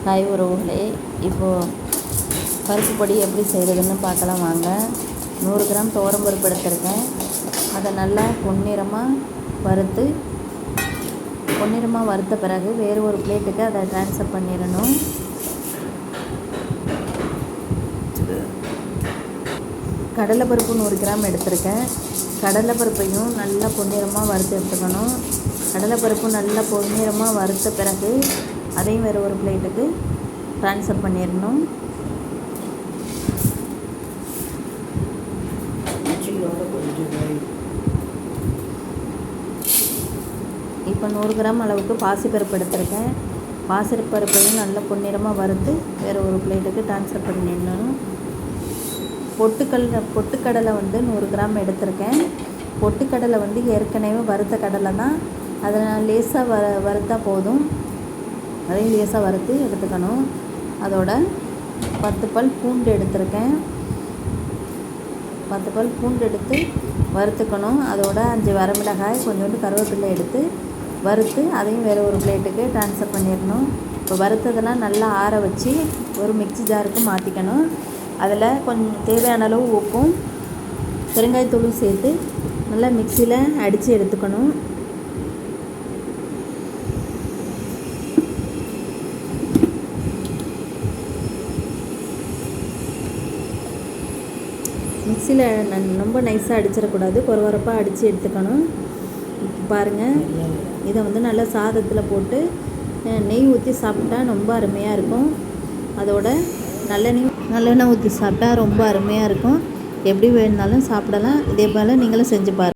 காய் உறவுகளே, இப்போது பருப்பு பொடி எப்படி செய்கிறதுன்னு பார்க்கலாம் வாங்க. 100 கிராம் துவரம்பருப்பு எடுத்திருக்கேன். அதை நல்லா பொன்னிறமாக வறுத்த பிறகு வேறு ஒரு பிளேட்டுக்கு அதை ட்ரான்ஸ்ஃபர் பண்ணிடணும். கடலைப்பருப்பு 100 கிராம் எடுத்திருக்கேன். கடலைப்பருப்பையும் நல்லா பொன்னிறமாக வறுத்து எடுத்துக்கணும். கடலைப்பருப்பு நல்லா பொன்னிறமாக வறுத்த பிறகு அதையும் வேறு ஒரு பிளேட்டுக்கு ட்ரான்ஸ்ஃபர் பண்ணிடணும். இப்போ 100 கிராம் அளவுக்கு பாசிப்பருப்பு எடுத்திருக்கேன். பாசிப்பருப்பையும் நல்லா பொன்னிறமாக வறுத்து வேறு ஒரு பிளேட்டுக்கு ட்ரான்ஸ்ஃபர் பண்ணிடணும். பொட்டுக்கடலை 100 கிராம் எடுத்திருக்கேன். பொட்டுக்கடலை ஏற்கனவே வறுத்த கடலை தான், அதை நான் லேசாக வறுத்தா போதும். அதையும் லேசாக வறுத்து எடுத்துக்கணும். அதோட 10 பல் பூண்டு எடுத்திருக்கேன். 10 பல் பூண்டு எடுத்து வறுத்துக்கணும். அதோட 5 வரமிளகாய், கொஞ்சோண்டு கருவேப்பிலை எடுத்து வறுத்து அதையும் வேறு ஒரு பிளேட்டுக்கு ட்ரான்ஸ்ஃபர் பண்ணிடணும். இப்போ வறுத்ததெல்லாம் நல்லா ஆற வச்சு ஒரு மிக்ஸி ஜாருக்கு மாற்றிக்கணும். அதில் கொஞ்சம் தேவையான அளவு உப்பும் பெருங்காயத்தூளும் சேர்த்து நல்லா மிக்சியில் அடித்து எடுத்துக்கணும். மிக்சியில் ரொம்ப நைஸாக அடிச்சிடக்கூடாது, கொரகொரப்பாக அடித்து எடுத்துக்கணும். இப்போ பாருங்கள், இதை நல்லா சாதத்தில் போட்டு நெய் ஊற்றி சாப்பிட்டா ரொம்ப அருமையாக இருக்கும். அதோட நல்லெண்ணெய் ஊற்றி சாப்பிட்டா ரொம்ப அருமையாக இருக்கும். எப்படி வேணுனாலும் சாப்பிடலாம். இதே போல் நீங்களும் செஞ்சு பாருங்கள்.